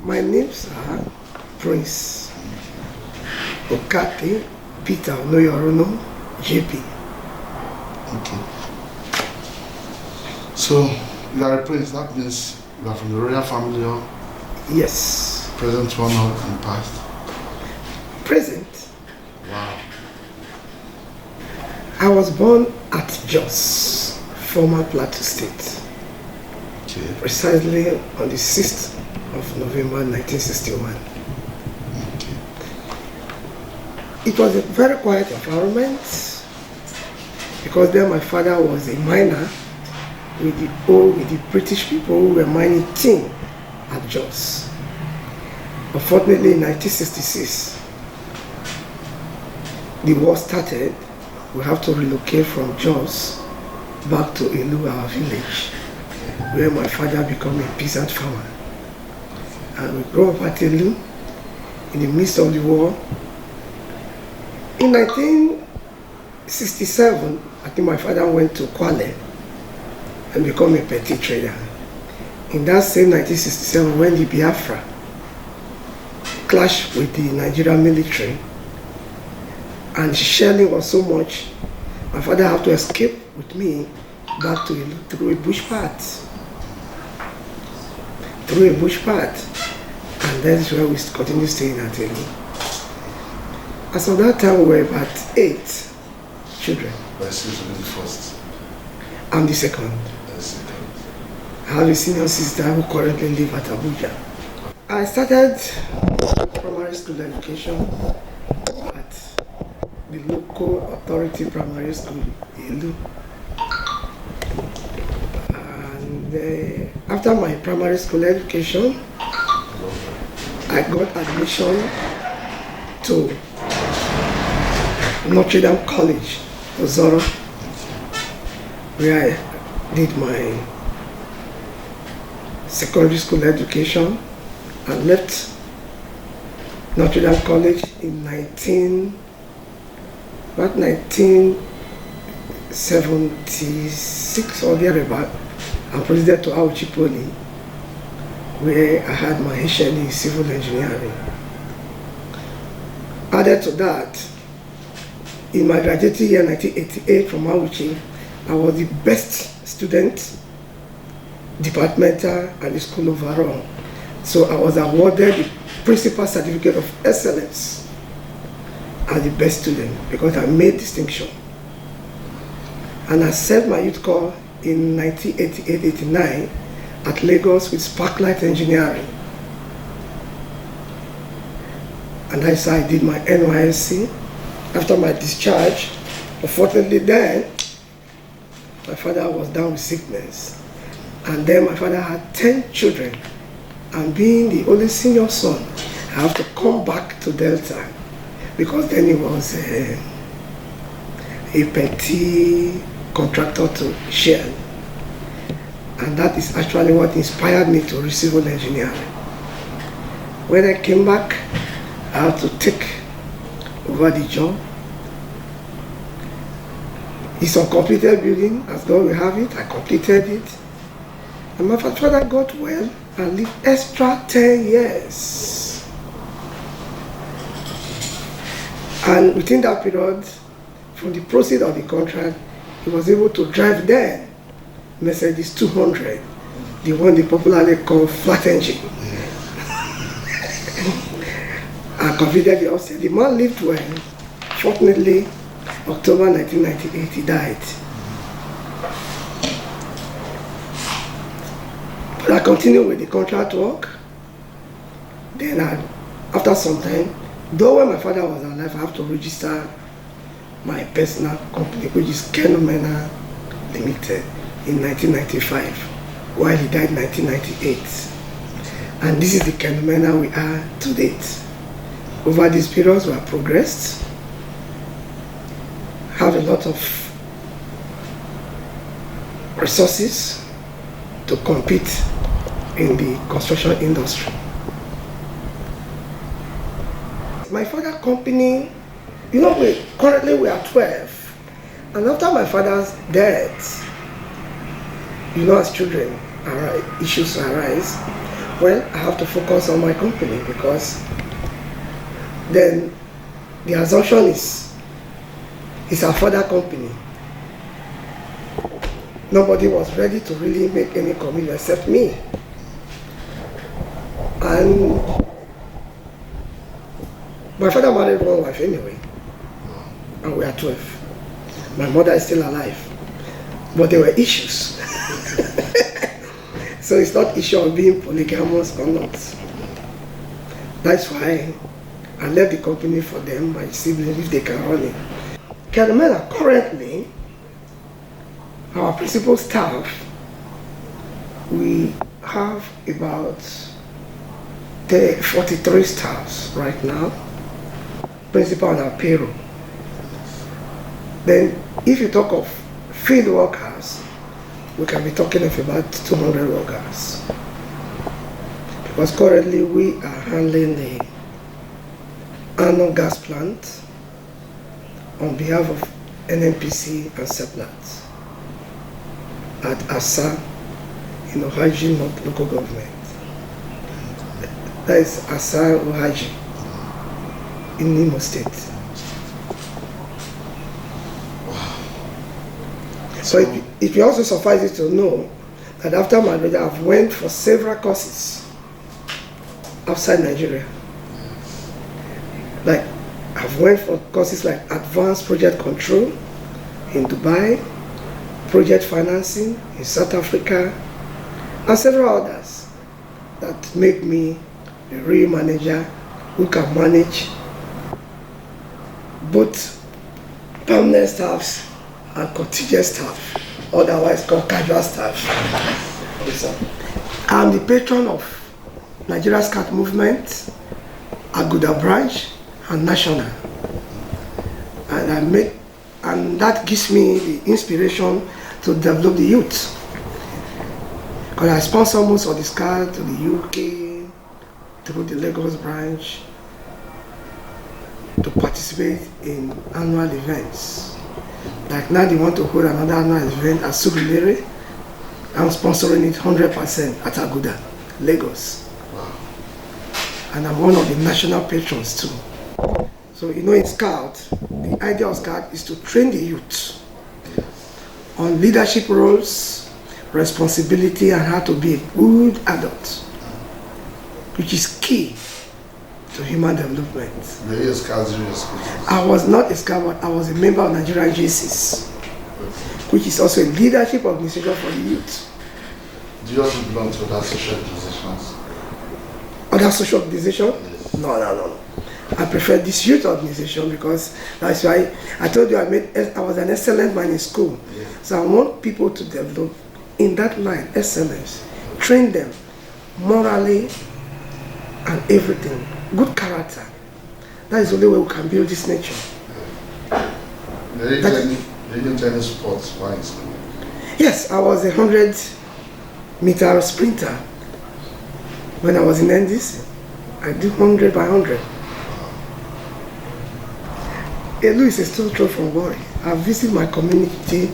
My names are Prince Okathe Peter Onoyorono JP. Okay. So you are a prince, that means you are from the royal family or Yes. present one or in past? Present. Wow. I was born at Jos, former Plateau State, Okay. precisely on the 6th of November 1961. Okay. It was a very quiet environment because then my father was a miner with the British people who were mining tin at Jos. Unfortunately, in 1966, the war started. We have to relocate from Jos back to Ilu, our village, where my father became a peasant farmer. And we grew up at Ilu in the midst of the war. In 1967, I think my father went to Kwale and became a petty trader. In that same 1967, when the Biafra clashed with the Nigerian military, and shelling was so much, my father had to escape with me back to Ilu through a bush path. And that's where we continue staying at Ilu. As of that time, we were about 8 children. But excuse me, the first. I'm the second. The second. I have a senior sister who currently lives at Abuja. I started primary school education at the local authority primary school in Ilu. And after my primary school education, I got admission to Notre Dame College, Ozoro, where I did my secondary school education and left Notre Dame College in 1976 or thereabout, and proceeded to Auchi Poly, where I had my HND in civil engineering. Added to that, in my graduating year 1988 from Auchi, I was the best student, departmental and the school overall. So I was awarded the Principal Certificate of Excellence as the best student because I made distinction. And I served my youth corps in 1988-89 at Lagos with Sparklight Engineering. And that's how I did my NYSC. After my discharge, unfortunately then, my father was down with sickness. And then my father had 10 children. And being the only senior son, I have to come back to Delta because then he was a petty contractor to Shell. And that is actually what inspired me to civil engineering. When I came back, I had to take over the job. It's a completed building, as God will have it. I completed it. And my father got well and lived extra 10 years. And within that period, from the proceeds of the contract, he was able to drive then Mercedes 200, the one they popularly call flat engine. And completed the upstairs. The man lived well. Fortunately, October 1998, he died. But I continued with the contract work. Then after some time, though when my father was alive, I have to register my personal company, which is Kenomena Limited, in 1995, while he died in 1998. And this is the Kenomena we are to date. Over these periods, we have progressed, have a lot of resources to compete in the construction industry. My father's company, you know, currently we are 12. And after my father's death, you know, as children, issues arise. well, I have to focus on my company, because then the assumption is it's a father company. Nobody was ready to really make any commitment except me. And my father married one wife anyway, and we are 12. My mother is still alive, but there were issues. So it's not issue of being polygamous or not. That's why I left the company for them, my siblings, if they can run it. Can remember currently, our principal staff, we have about 43 staffs right now, principal on our payroll. Then if you talk of field workers, we can be talking of about 200 workers. Because currently we are handling the annual gas plant on behalf of NNPC and SEPLAT at Asa in Okathe North local government. That is Asa Okathe in Imo State. So it will also suffice it to know that after my marriage, I've went for several courses outside Nigeria. Like, I've went for courses like Advanced Project Control in Dubai, Project Financing in South Africa, and several others that make me a real manager who can manage both permanent staffs and contingent staff, otherwise called casual staff. I'm the patron of Nigeria Scout Movement, Aguda branch, and national. And that gives me the inspiration to develop the youth. Because I sponsor most of the Scout to the UK, through the Lagos branch, to participate in annual events. Like now they want to hold another annual event at Surulere. I'm sponsoring it 100% at Aguda, Lagos. Wow. And I'm one of the national patrons too. So you know, in Scout, the idea of Scout is to train the youth on leadership roles, responsibility, and how to be a good adult, which is key to human development. Were you a Scout? I was not a Scout, but I was a member of Nigerian JCs, which is also a leadership organization for the youth. Do you also belong to other social organizations? Other social organization? Yes. No. I prefer this youth organization because that's why I told you I was an excellent man in school. Yeah. So I want people to develop in that line, excellence, train them morally and everything, good character. That is the only way we can build this nation. Did you do any sports while in school? Yes, I was a 100-meter sprinter when I was in NDC. I did 100 by 100. Louis is still true from Warri. I visit my community.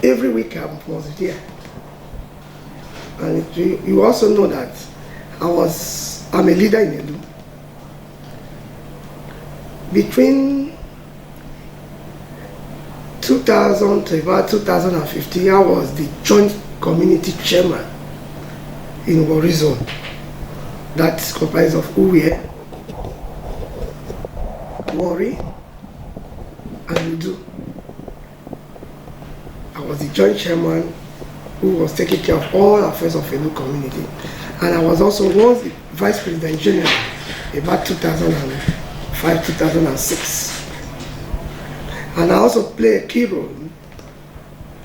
Every week I was there. And you also know that I'm a leader in Elu. Between 2000 to about 2015, I was the joint community chairman in Warri Zone. That's comprised of Uwe, Warri, and Udu. I was the joint chairman who was taking care of all affairs of Elu community. And I was also once the vice president general about 2005, 2006. And I also play a key role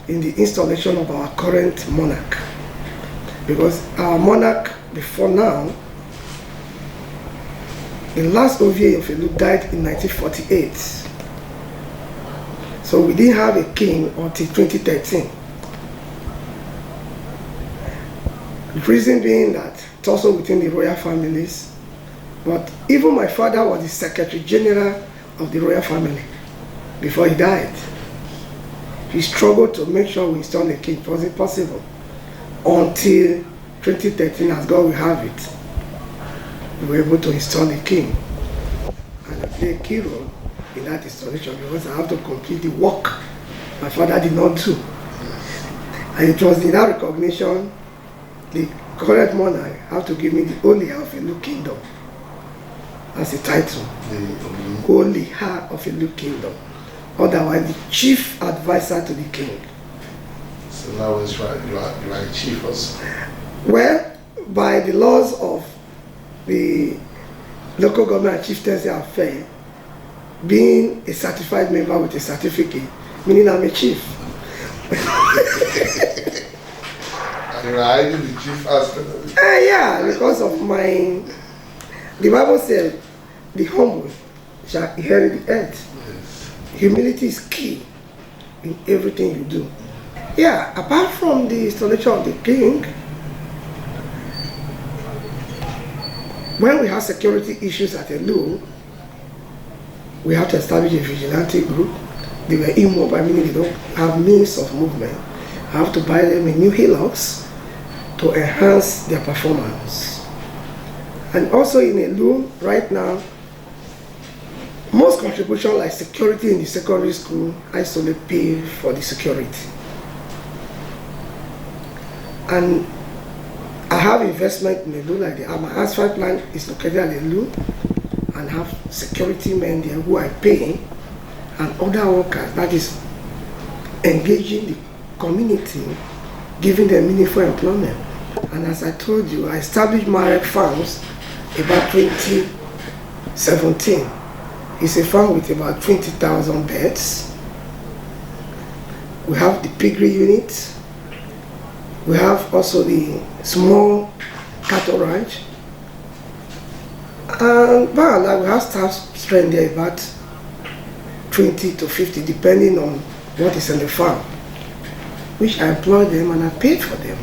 in the installation of our current monarch. Because our monarch before now, the last OVA of Elu died in 1948. So we didn't have a king until 2013. The reason being that it's also within the royal families, but even my father was the Secretary General of the royal family before he died. He struggled to make sure we install a king. It wasn't possible until 2013, as God will have it, we were able to install a king. And I play a key role in that installation because I have to complete the work my father did not do. And it was in that recognition, the current monarch have to give me the only heir of a new kingdom as a title. The only heir of a new kingdom. Otherwise, the chief advisor to the king. So now it's right, you are a chief also. Well, by the laws of the local government and chieftaincy affair, being a certified member with a certificate, meaning I'm a chief. And you are hiding the chief aspect of it. Yeah, because of the Bible said, the humble shall inherit the earth. Yes. Humility is key in everything you do. Yeah, apart from the installation of the king, when we have security issues at a low, we have to establish a vigilante group. They were immobile, meaning they don't have means of movement. I have to buy them a new hilux to enhance their performance. And also in a loom right now, most contributions like security in the secondary school, I solely pay for the security. And I have investment in the loom, like my asphalt plant is located at the loom, and have security men there who I pay, and other workers, that is engaging the community, giving them meaningful employment. And as I told you, I established Marek Farms about 2017. It's a farm with about 20,000 beds. We have the piggery unit. We have also the small cattle ranch. And by and large, we have staff strength there about 20 to 50, depending on what is in the farm, which I employ them and I paid for them.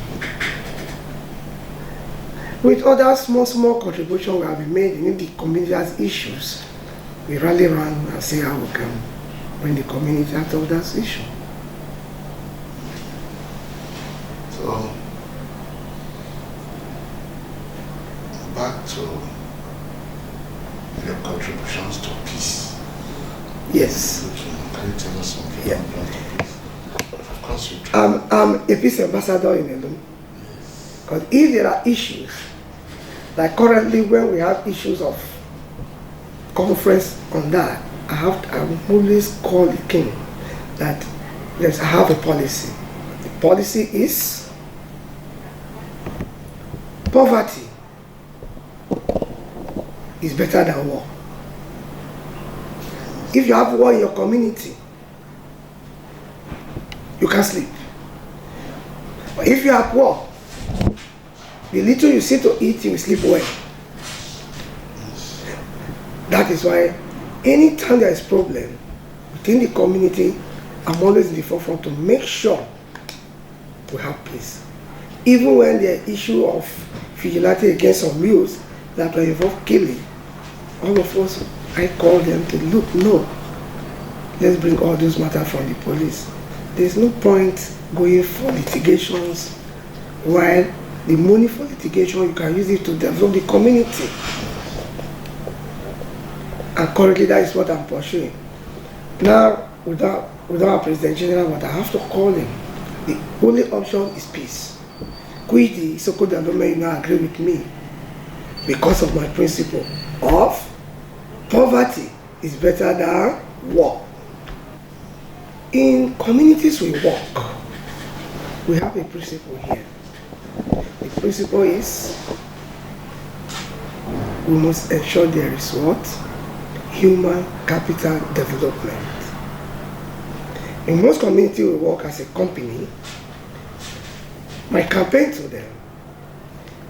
With other small contributions we have made in the community has issues, we rally around and see how we can bring the community out of that issue. So, back to your contributions to peace. Yes. Can you tell us something Yeah. about peace? Of course you try. I'm a peace ambassador in Elum. Because if there are issues, like currently when we have issues of conference on that, I always call the king that yes, I have a policy. The policy is poverty is better than war. If you have war in your community, you can't sleep. But if you have war, the little you sit to eat, you will sleep well. That is why anytime there is problem within the community, I'm always in the forefront to make sure we have peace. Even when there is issue of vigilante against some youths that are involved killing, all of us, I call them to look, no, let's bring all those matters from the police. There's no point going for litigations while the money for litigation, you can use it to develop the community. And currently that is what I'm pursuing. Now, without our President General, but I have to call him. The only option is peace. Which the so-called development now agree with me because of my principle of poverty is better than war. In communities we work, we have a principle here. The principle is we must ensure there is what? Human capital development. In most communities we work as a company, my campaign to them,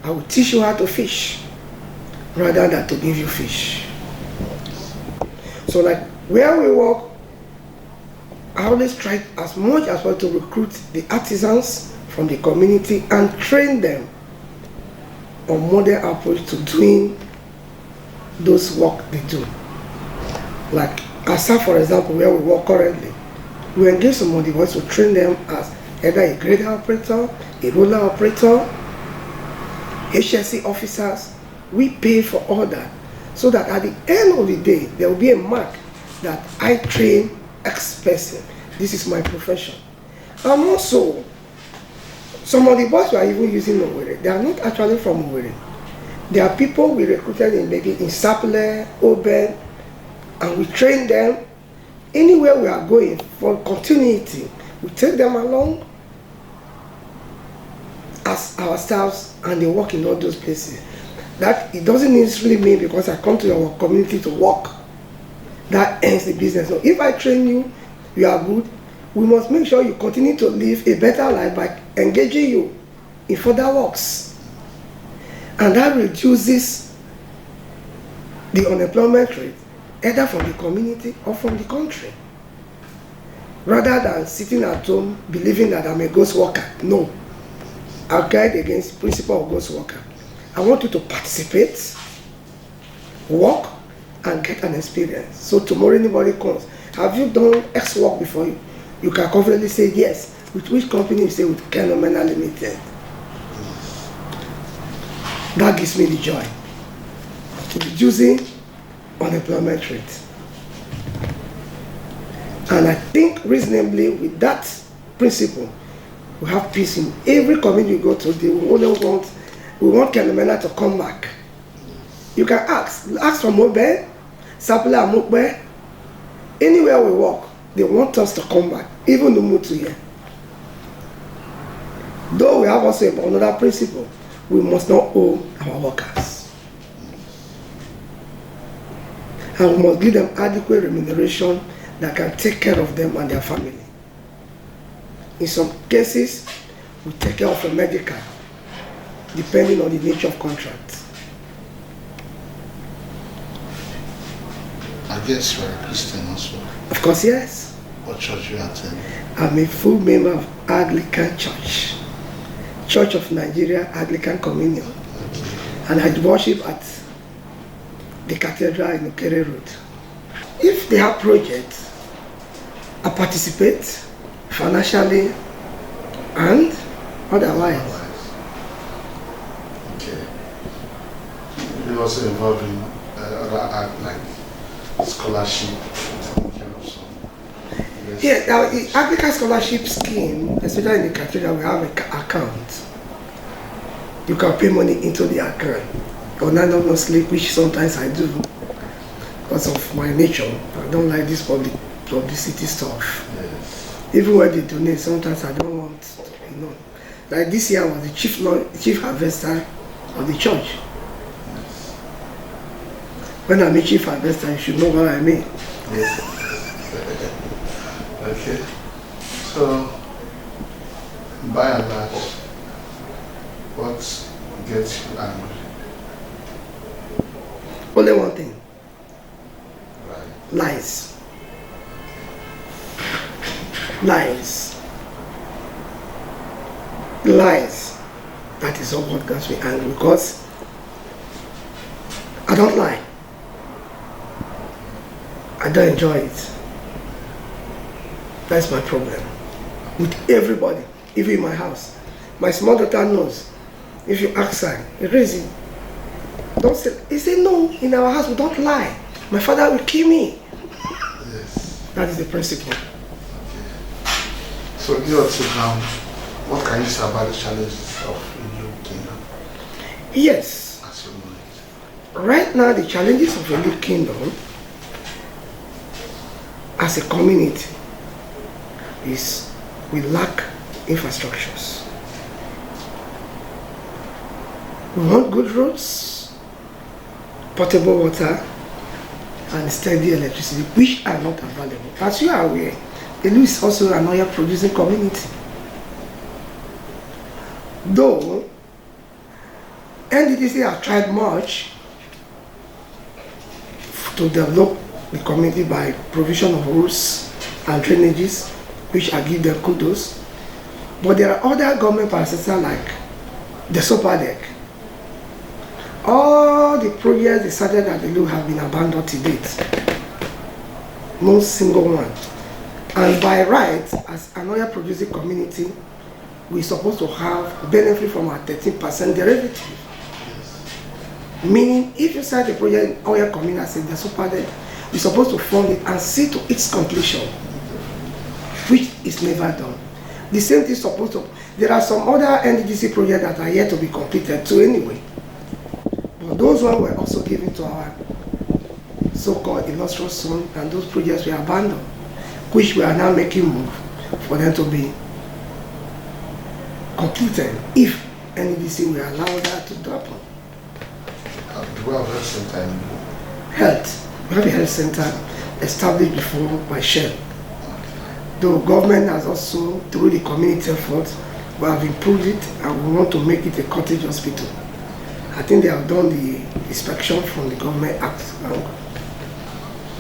I will teach you how to fish rather than to give you fish. So like where we work, I always try as much as possible to recruit the artisans from the community and train them on modern approach to doing those work they do. Like Asa, for example, where we work currently, we engage somebody who wants to train them as either a grader operator, a roller operator, HSC officers, we pay for all that. So that at the end of the day, there will be a mark that I train X person. This is my profession. And also, some of the boys we are even using Owerri, they are not actually from Owerri. There are people we recruited in maybe in Sapele, Oben, and we train them. Anywhere we are going for continuity, we take them along as ourselves, and they work in all those places. That it doesn't necessarily mean because I come to our community to work, that ends the business. So if I train you, you are good, we must make sure you continue to live a better life by engaging you in further works. And that reduces the unemployment rate, either from the community or from the country. Rather than sitting at home believing that I'm a ghost worker. No. I'll guide against the principle of ghost worker. I want you to participate, work, and get an experience. So tomorrow anybody comes, have you done X work before you? You can confidently say yes. With which company? You say with Kenomena Limited. That gives me the joy. Reducing unemployment rate. And I think reasonably with that principle, we have peace in every community you go to. We want Kenomena to come back. You can ask from Mobe, Sapele and Mokbe, anywhere we walk, they want us to come back, even the Mutu here. Though we have also another principle, we must not owe our workers. And we must give them adequate remuneration that can take care of them and their family. In some cases, we take care of a medical, depending on the nature of contract. I guess you're a Christian also. Of course, yes. What church you attend? I'm a full member of Anglican Church, Church of Nigeria Anglican Communion. Okay. And I worship at the cathedral in Okathe Road. If they have projects, I participate financially and otherwise. Okay. You're also involved in other art like scholarship. Yeah, the African Scholarship Scheme, especially in the cathedral, we have an account. You can pay money into the account. Anonymously, which sometimes I do because of my nature. I don't like this publicity stuff. Yes. Even when they donate, sometimes I don't want to, Like this year I was the chief harvester of the church. Yes. When I mean chief harvester, you should know what I mean. Yes. Okay. So, by and large, what gets you angry? Only one thing. Right. Lies. Lies. Lies. That is all what gets me angry because I don't lie. I don't enjoy it. That's my problem. With everybody, even in my house. My small daughter knows. If you ask her, Erazy, don't say, he said, no, in our house we don't lie. My father will kill me. Yes. That is the principle. Okay. So, give us now, what can you say about the challenges of a new kingdom? Yes. As you know it. Right now, the challenges of a new kingdom as a community is we lack infrastructures. We want good roads, potable water, and steady electricity, which are not available. As you are aware, Elu is also an oil producing community. Though NDDC have tried much to develop the community by provision of roads and drainages, which I give them kudos. But there are other government parastatals like the Super Deck. All the projects they started at the Elu have been abandoned to date. No single one. And by right, as an oil producing community, we're supposed to have benefit from our 13% derivative. Meaning, if you start a project in oil community, the superintendent is supposed to fund it and see to its completion, which is never done. The same thing is supposed to. There are some other NDDC projects that are yet to be completed too anyway. But those ones were also given to our so-called illustrious son, and those projects were abandoned, which we are now making move for them to be completed if NDDC will allow that to happen. Do we have health center anymore? Health. We have a health center established before by Shell. The government has also, through the community effort, we have improved it and we want to make it a cottage hospital. I think they have done the inspection from the government act.